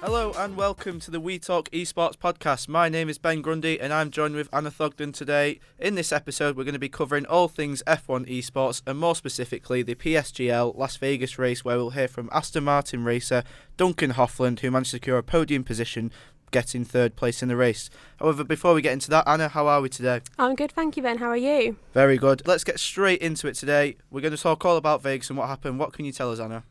Hello and welcome to the We Talk Esports podcast. My name is Ben Grundy and I'm joined with Anna Thogden today. In this episode we're going to be covering all things F1 Esports and more specifically the PSGL Las Vegas race, where we'll hear from Aston Martin racer Duncan Hofland, who managed to secure a podium position, getting third place in the race. However, before we get into that, Anna, how are we today? I'm good, thank you, Ben. How are you? Very good. Let's get straight into it today. We're going to talk all about Vegas and what happened. What can you tell us, Anna?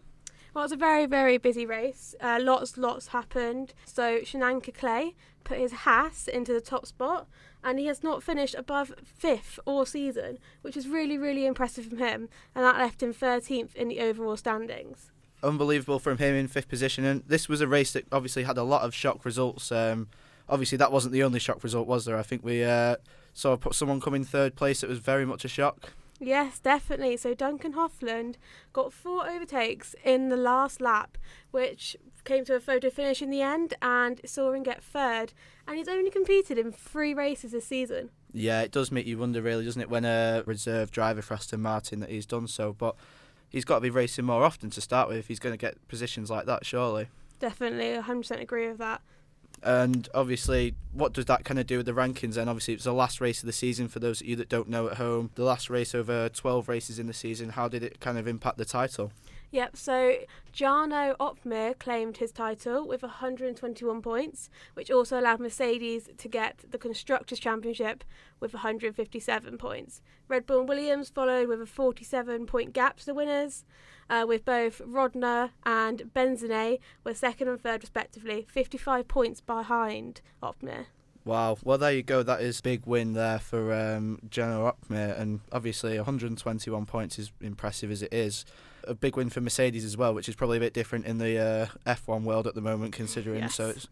Well, it's a very, very busy race. Lots happened. So Shananka Clay put his Haas into the top spot, and he has not finished above 5th all season, which is really, really impressive from him, and that left him 13th in the overall standings. Unbelievable from him in 5th position, and this was a race that obviously had a lot of shock results. Obviously that wasn't the only shock result, was there? I think we saw someone come in 3rd place that was very much a shock. Yes, definitely. So Duncan Hofland got 4 overtakes in the last lap, which came to a photo finish in the end, and saw him get 3rd, and he's only competed in 3 races this season. Yeah, it does make you wonder really, doesn't it, when a reserve driver for Aston Martin that he's done so, but he's got to be racing more often to start with if he's going to get positions like that, surely. Definitely, 100% agree with that. And obviously, what does that kind of do with the rankings then? Obviously, it's the last race of the season for those of you that don't know at home. The last race over 12 races in the season. How did it kind of impact the title? Yep, so Jarno Opmeer claimed his title with 121 points, which also allowed Mercedes to get the Constructors' Championship with 157 points. Red Bull and Williams followed with a 47-point gap to the winners, with both Rodner and Benzine were 2nd and 3rd respectively, 55 points behind Opmeer. Wow, well there you go, that is a big win there for Jarno Opmeer, and obviously 121 points is impressive as it is. A big win for Mercedes as well, which is probably a bit different in the F1 world at the moment considering, Yes. so it's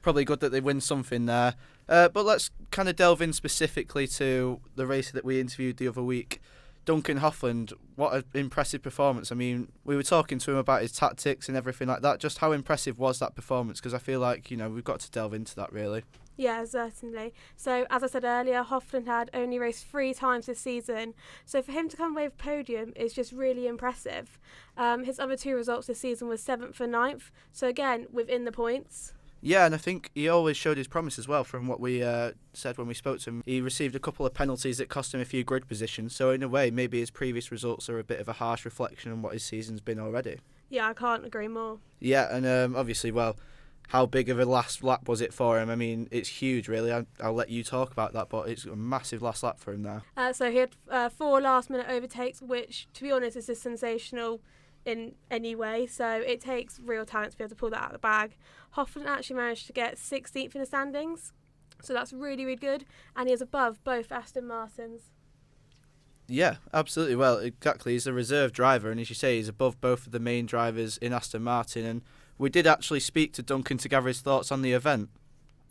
probably good that they win something there. But let's kind of delve in specifically to the race that we interviewed the other week. Duncan Hofland, what an impressive performance. I mean, we were talking to him about his tactics and everything like that. Just how impressive was that performance? Because I feel like, we've got to delve into that really. Yeah, certainly. So, as I said earlier, Hofland had only raced 3 times this season. So, for him to come away with podium is just really impressive. His other 2 results this season was 7th and 9th. So, again, within the points. Yeah, and I think he always showed his promise as well from what we said when we spoke to him. He received a couple of penalties that cost him a few grid positions. So, in a way, maybe his previous results are a bit of a harsh reflection on what his season's been already. Yeah, I can't agree more. Yeah, and obviously, well, how big of a last lap was it for him? I mean, it's huge, really. I'll let you talk about that, but it's a massive last lap for him now. So he had 4 last-minute overtakes, which, to be honest, is just sensational in any way. So it takes real talent to be able to pull that out of the bag. Hofland actually managed to get 16th in the standings, so that's really, really good. And he is above both Aston Martins. Yeah, absolutely. Well, exactly. He's a reserve driver, and as you say, he's above both of the main drivers in Aston Martin. And we did actually speak to Duncan to gather his thoughts on the event.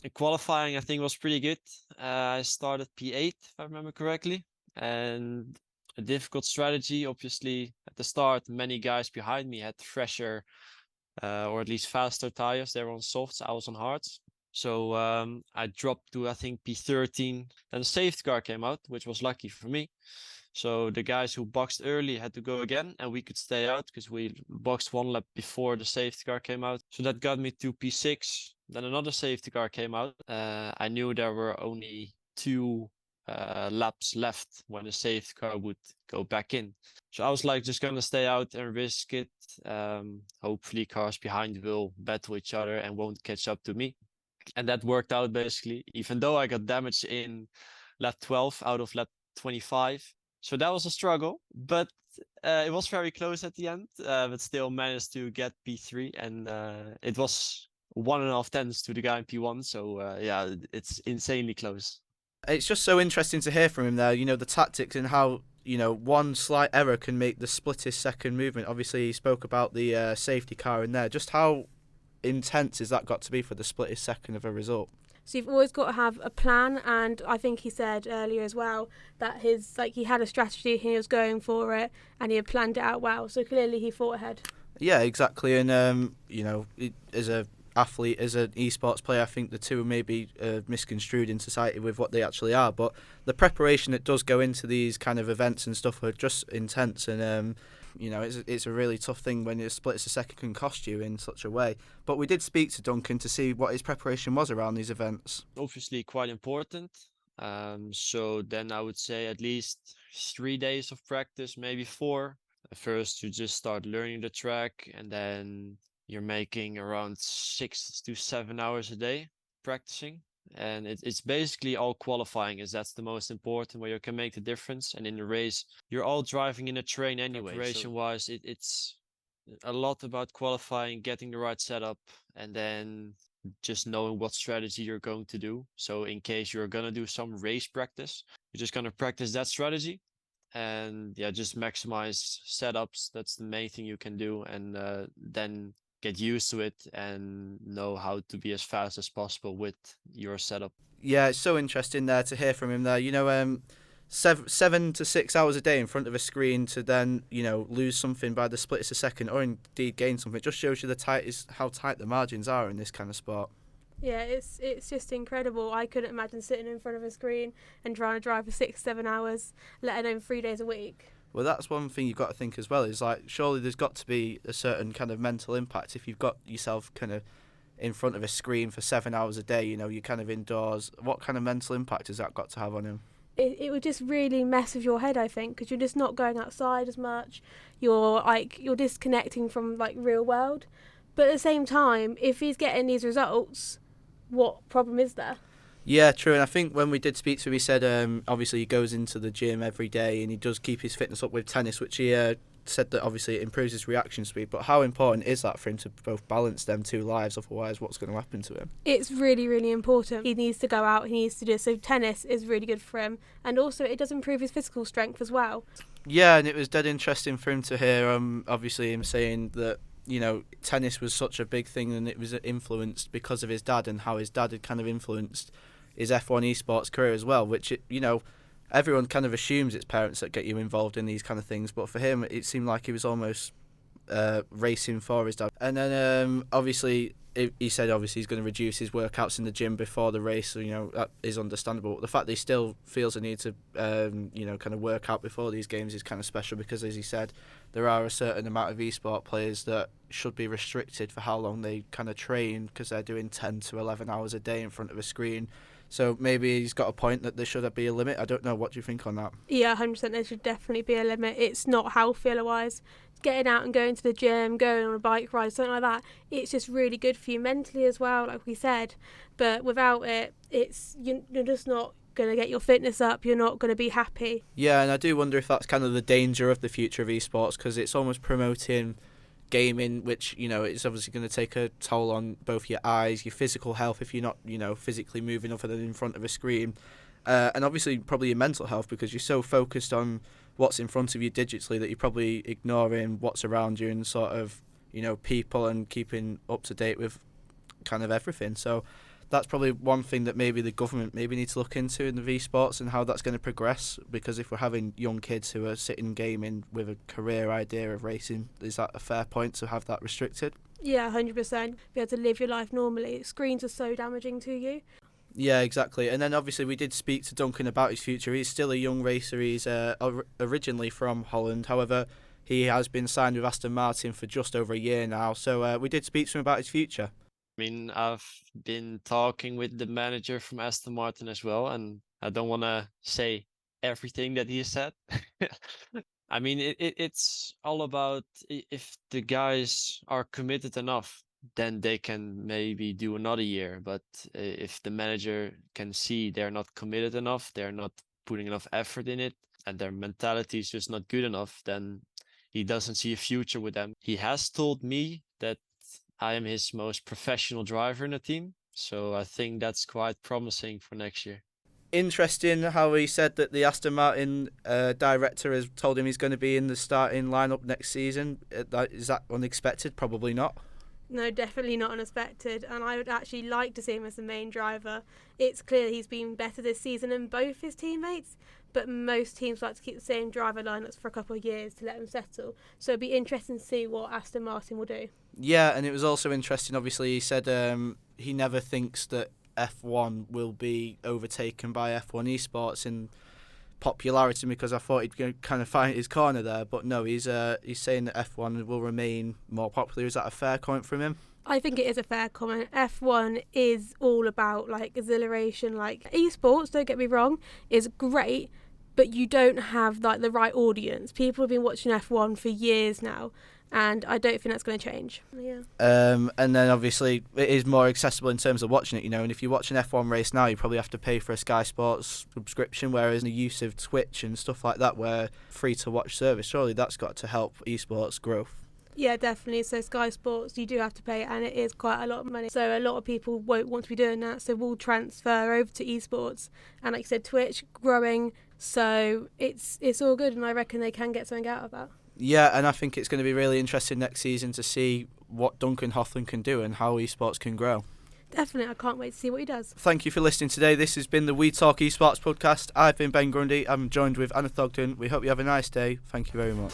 The qualifying, I think, was pretty good. I started P8, if I remember correctly, and a difficult strategy. Obviously, at the start, many guys behind me had fresher or at least faster tires. They were on softs, I was on hards. So I dropped to, I think, P13. Then the safety car came out, which was lucky for me. So the guys who boxed early had to go again, and we could stay out because we boxed 1 lap before the safety car came out. So that got me to P6. Then another safety car came out. I knew there were only 2 laps left when the safety car would go back in. So I was like, just going to stay out and risk it. Hopefully cars behind will battle each other and won't catch up to me. And that worked out basically, even though I got damaged in lap 12 out of lap 25. So that was a struggle, but it was very close at the end, but still managed to get P3, and it was 1.5 tenths to the guy in P1. So yeah, it's insanely close. It's just so interesting to hear from him there, the tactics and how, one slight error can make the splittest second movement. Obviously, he spoke about the safety car in there. Just how intense has that got to be for the splittest second of a result? So you've always got to have a plan, and I think he said earlier as well that he had a strategy, he was going for it, and he had planned it out well. So clearly he thought ahead. Yeah, exactly. And as a athlete, as an esports player, I think the two are maybe misconstrued in society with what they actually are. But the preparation that does go into these kind of events and stuff are just intense. And it's a really tough thing when a split second can cost you in such a way. But we did speak to Duncan to see what his preparation was around these events. Obviously quite important. So then I would say at least 3 days of practice, maybe 4. First, you just start learning the track, and then you're making around 6 to 7 hours a day practicing. And it's basically all qualifying, as that's the most important, where you can make the difference. And in the race, you're all driving in a train anyway. Preparation-wise, it's a lot about qualifying, getting the right setup, and then just knowing what strategy you're going to do. So in case you're going to do some race practice, you're just going to practice that strategy. And yeah, just maximize setups. That's the main thing you can do. And then get used to it and know how to be as fast as possible with your setup. Yeah, it's so interesting there to hear from him there. 7 to 6 hours a day in front of a screen to then, lose something by the split a second or indeed gain something. It just shows you how tight the margins are in this kind of sport. Yeah, it's just incredible. I couldn't imagine sitting in front of a screen and trying to drive for 6-7 hours, let alone 3 days a week. Well, that's one thing you've got to think as well, is like, surely there's got to be a certain kind of mental impact if you've got yourself kind of in front of a screen for 7 hours a day, you're kind of indoors. What kind of mental impact has that got to have on him? It would just really mess with your head, I think, because you're just not going outside as much. You're disconnecting from real world. But at the same time, if he's getting these results, what problem is there? Yeah, true. And I think when we did speak to him, he said obviously he goes into the gym every day and he does keep his fitness up with tennis, which he said that obviously it improves his reaction speed. But how important is that for him to both balance them two lives? Otherwise, what's going to happen to him? It's really, really important. He needs to go out, he needs to do it. So tennis is really good for him. And also it does improve his physical strength as well. Yeah, and it was dead interesting for him to hear, obviously him saying that, tennis was such a big thing and it was influenced because of his dad and how his dad had kind of influenced his F1 esports career as well, which, everyone kind of assumes it's parents that get you involved in these kind of things, but for him it seemed like he was almost racing for his dad. And then obviously he said obviously he's going to reduce his workouts in the gym before the race, so that is understandable. But the fact that he still feels the need to kind of work out before these games is kind of special, because as he said, there are a certain amount of esport players that should be restricted for how long they kind of train, because they're doing 10 to 11 hours a day in front of a screen. So maybe he's got a point that there should be a limit. I don't know. What do you think on that? Yeah, 100%. There should definitely be a limit. It's not healthy otherwise. Getting out and going to the gym, going on a bike ride, something like that, it's just really good for you mentally as well, like we said. But without it, you're just not going to get your fitness up. You're not going to be happy. Yeah, and I do wonder if that's kind of the danger of the future of esports, because it's almost promoting gaming, which it's obviously going to take a toll on both your eyes, your physical health if you're not physically moving other than in front of a screen, and obviously probably your mental health, because you're so focused on what's in front of you digitally that you're probably ignoring what's around you and sort of people, and keeping up to date with kind of everything. So that's probably one thing that maybe the government needs to look into in the V-Sports, and how that's going to progress, because if we're having young kids who are sitting gaming with a career idea of racing, is that a fair point to have that restricted? Yeah, 100%. Be able to live your life normally. Screens are so damaging to you. Yeah, exactly. And then obviously we did speak to Duncan about his future. He's still a young racer. He's originally from Holland. However, he has been signed with Aston Martin for just over a year now. So we did speak to him about his future. I mean, I've been talking with the manager from Aston Martin as well, and I don't want to say everything that he said. I mean, it's all about if the guys are committed enough, then they can maybe do another year. But if the manager can see they're not committed enough, they're not putting enough effort in it, and their mentality is just not good enough, then he doesn't see a future with them. He has told me that I am his most professional driver in the team, so I think that's quite promising for next year. Interesting how he said that the Aston Martin director has told him he's going to be in the starting lineup next season. Is that unexpected? Probably not. No, definitely not unexpected, and I would actually like to see him as the main driver. It's clear he's been better this season than both his teammates, but most teams like to keep the same driver lineups for a couple of years to let them settle. So it'd be interesting to see what Aston Martin will do. Yeah, and it was also interesting, obviously, he said he never thinks that F1 will be overtaken by F1 esports, and popularity because I thought he'd kind of find his corner there, but no, he's saying that F1 will remain more popular. Is that a fair comment from him? I think it is a fair comment. F1 is all about like exhilaration. Like esports, don't get me wrong, is great, but you don't have like the right audience. People have been watching F1 for years now, and I don't think that's going to change. Yeah. And then obviously it is more accessible in terms of watching it, and if you watch an F1 race now, you probably have to pay for a Sky Sports subscription, whereas the use of Twitch and stuff like that, where free to watch service, surely that's got to help esports growth. Yeah, definitely. So Sky Sports, you do have to pay, and it is quite a lot of money. So a lot of people won't want to be doing that, so we'll transfer over to esports. And like you said, Twitch growing, so it's all good, and I reckon they can get something out of that. Yeah, and I think it's going to be really interesting next season to see what Duncan Hofland can do and how esports can grow. Definitely, I can't wait to see what he does. Thank you for listening today. This has been the We Talk Esports podcast. I've been Ben Grundy. I'm joined with Anna Thogden. We hope you have a nice day. Thank you very much.